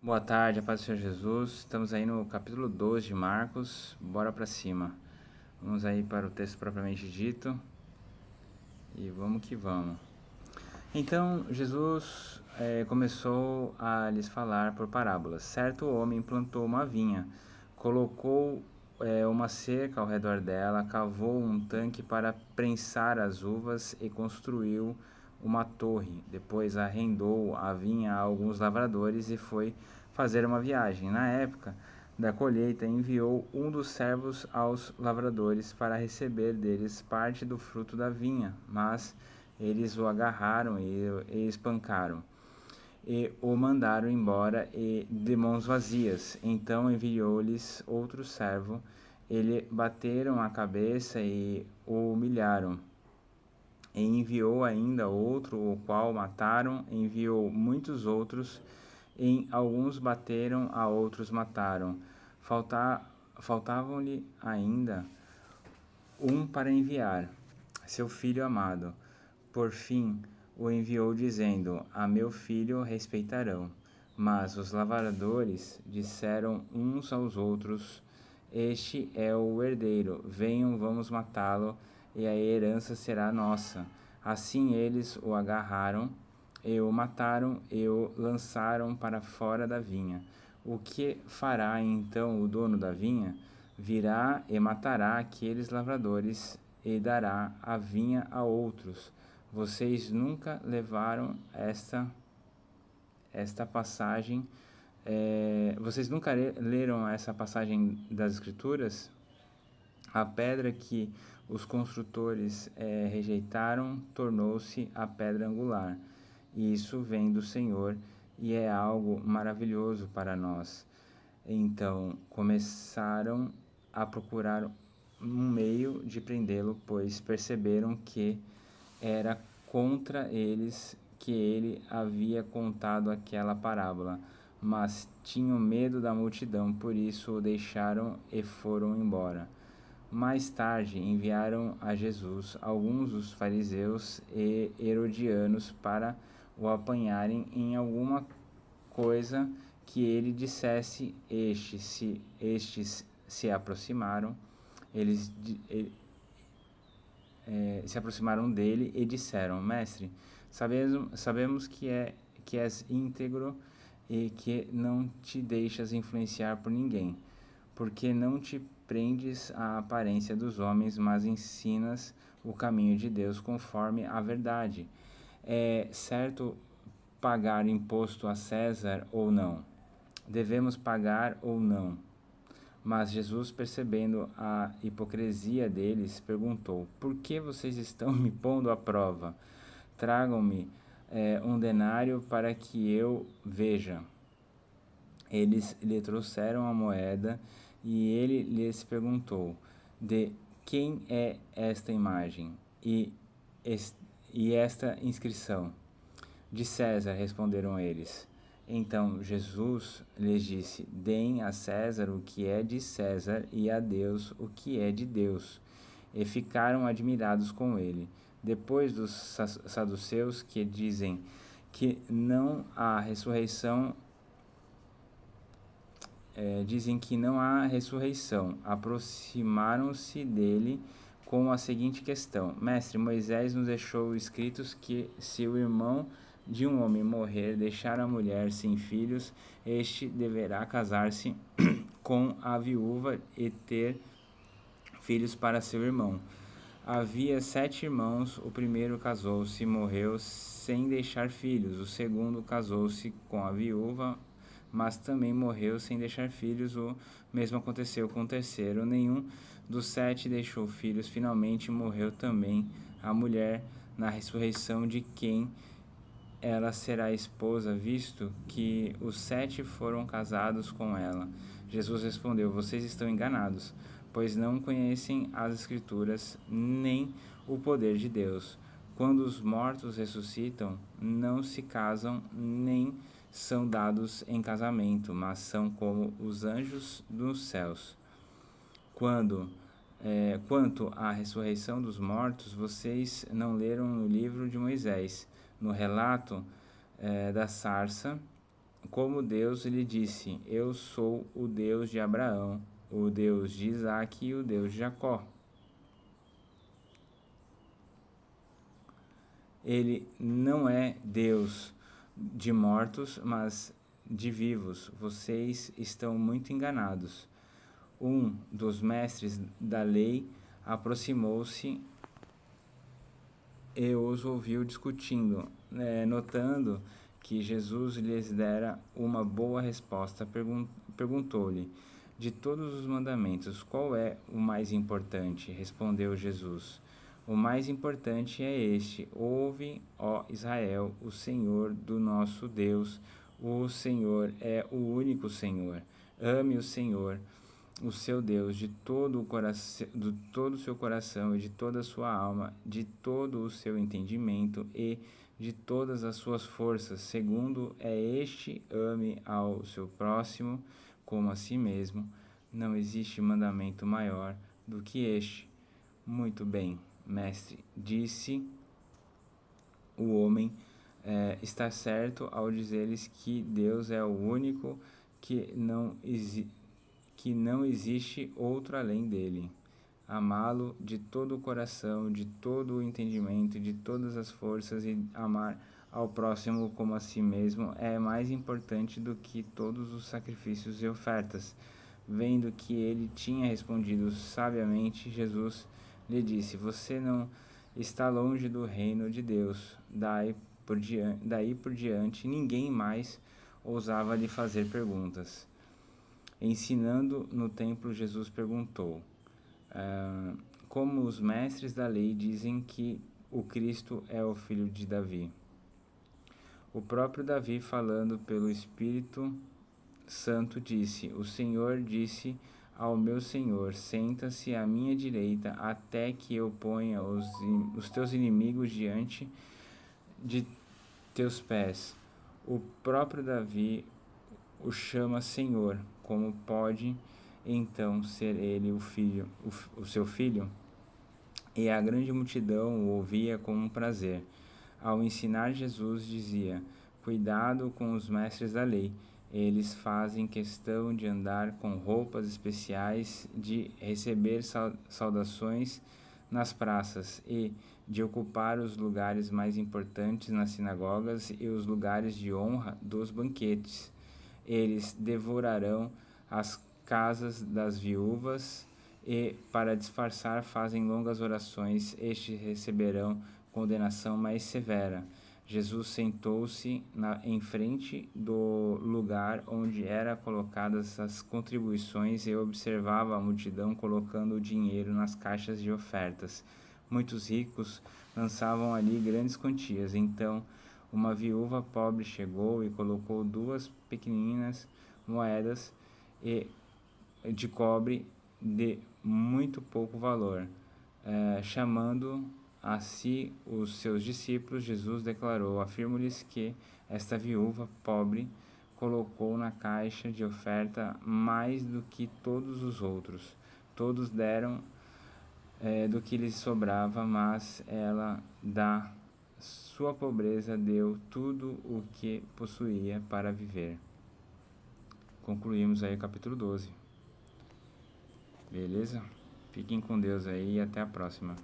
Boa tarde, a paz do Senhor Jesus. Estamos aí no capítulo 2 de Marcos. Bora para cima. Vamos aí para o texto propriamente dito e vamos que vamos. Então, Jesus começou a lhes falar por parábolas. Certo homem plantou uma vinha, colocou uma cerca ao redor dela, cavou um tanque para prensar as uvas e construiu uma torre. Depois arrendou a vinha a alguns lavradores e foi fazer uma viagem. Na época da colheita, enviou um dos servos aos lavradores para receber deles parte do fruto da vinha, mas eles o agarraram e espancaram, e o mandaram embora de mãos vazias. Então enviou-lhes outro servo, eles bateram a cabeça e o humilharam. E enviou ainda outro, o qual mataram. Enviou muitos outros, em alguns bateram, a outros mataram. Faltavam-lhe ainda um para enviar, seu filho amado. Por fim, o enviou dizendo: A meu filho respeitarão. Mas os lavradores disseram uns aos outros: Este é o herdeiro, venham, vamos matá-lo, e a herança será nossa. Assim eles o agarraram e o mataram e o lançaram para fora da vinha. O que fará então o dono da vinha? Virá e matará aqueles lavradores e dará a vinha a outros. Vocês nunca levaram esta passagem? Vocês nunca leram essa passagem das Escrituras? A pedra que os construtores rejeitaram tornou-se a pedra angular. E isso vem do Senhor e é algo maravilhoso para nós. Então começaram a procurar um meio de prendê-lo, pois perceberam que era contra eles que ele havia contado aquela parábola, mas tinham medo da multidão, por isso o deixaram e foram embora. Mais tarde enviaram a Jesus alguns dos fariseus e herodianos para o apanharem em alguma coisa que ele dissesse. Estes se aproximaram, se aproximaram dele e disseram: Mestre, sabemos que és íntegro e que não te deixas influenciar por ninguém, porque não te prendes à aparência dos homens, mas ensinas o caminho de Deus conforme a verdade. É certo pagar imposto a César ou não? Devemos pagar ou não? Mas Jesus, percebendo a hipocrisia deles, perguntou: Por que vocês estão me pondo à prova? Tragam-me um denário para que eu veja. Eles lhe trouxeram a moeda e ele lhes perguntou: De quem é esta imagem e esta inscrição? De César, responderam eles. Então Jesus lhes disse: Deem a César o que é de César e a Deus o que é de Deus. E ficaram admirados com ele. Depois dos saduceus, que dizem que não há ressurreição, aproximaram-se dele com a seguinte questão: Mestre, Moisés nos deixou escritos que se o irmão de um homem morrer, deixar a mulher sem filhos, este deverá casar-se com a viúva e ter filhos para seu irmão. Havia 7 irmãos, o primeiro casou-se e morreu sem deixar filhos, o segundo casou-se com a viúva, mas também morreu sem deixar filhos. O mesmo aconteceu com o terceiro. Nenhum dos 7 deixou filhos. Finalmente morreu também a mulher. Na ressurreição de quem ela será esposa, visto que os 7 foram casados com ela? Jesus respondeu: Vocês estão enganados, pois não conhecem as Escrituras nem o poder de Deus. Quando os mortos ressuscitam, não se casam nem são dados em casamento, mas são como os anjos dos céus. Quanto à ressurreição dos mortos, vocês não leram no livro de Moisés, no relato da sarça como Deus lhe disse: Eu sou o Deus de Abraão, o Deus de Isaque e o Deus de Jacó. Ele não é Deus de mortos, mas de vivos. Vocês estão muito enganados. Um dos mestres da lei aproximou-se e os ouviu discutindo, notando que Jesus lhes dera uma boa resposta, perguntou-lhe: De todos os mandamentos, qual é o mais importante? Respondeu Jesus: O mais importante é este: Ouve, ó Israel, o Senhor do nosso Deus, o Senhor é o único Senhor. Ame o Senhor, o seu Deus, de todo o seu coração e de toda a sua alma, de todo o seu entendimento e de todas as suas forças. Segundo é este: ame ao seu próximo como a si mesmo. Não existe mandamento maior do que este. Muito bem, mestre, disse o homem, está certo ao dizeres que Deus é o único, que não existe outro além dele. Amá-lo de todo o coração, de todo o entendimento, de todas as forças, e amar ao próximo como a si mesmo é mais importante do que todos os sacrifícios e ofertas. Vendo que ele tinha respondido sabiamente, Jesus lhe disse: Você não está longe do reino de Deus. Daí por diante, ninguém mais ousava lhe fazer perguntas. Ensinando no templo, Jesus perguntou: Como os mestres da lei dizem que o Cristo é o filho de Davi? O próprio Davi, falando pelo Espírito Santo, disse: O Senhor disse ao meu Senhor: Senta-se à minha direita, até que eu ponha os teus inimigos diante de teus pés. O próprio Davi o chama Senhor. Como pode então ser ele o seu filho? E a grande multidão o ouvia com prazer. Ao ensinar, Jesus dizia: Cuidado com os mestres da lei. Eles fazem questão de andar com roupas especiais, de receber saudações nas praças e de ocupar os lugares mais importantes nas sinagogas e os lugares de honra dos banquetes. Eles devorarão as casas das viúvas e, para disfarçar, fazem longas orações. Estes receberão condenação mais severa. Jesus sentou-se em frente do lugar onde eram colocadas as contribuições e observava a multidão colocando o dinheiro nas caixas de ofertas. Muitos ricos lançavam ali grandes quantias. Então, uma viúva pobre chegou e colocou 2 pequeninas moedas de cobre de muito pouco valor. Chamando a si os seus discípulos, Jesus declarou: Afirmo-lhes que esta viúva pobre colocou na caixa de oferta mais do que todos os outros. Todos deram do que lhes sobrava, mas ela, da sua pobreza, deu tudo o que possuía para viver. Concluímos aí o capítulo 12. Beleza? Fiquem com Deus aí e até a próxima.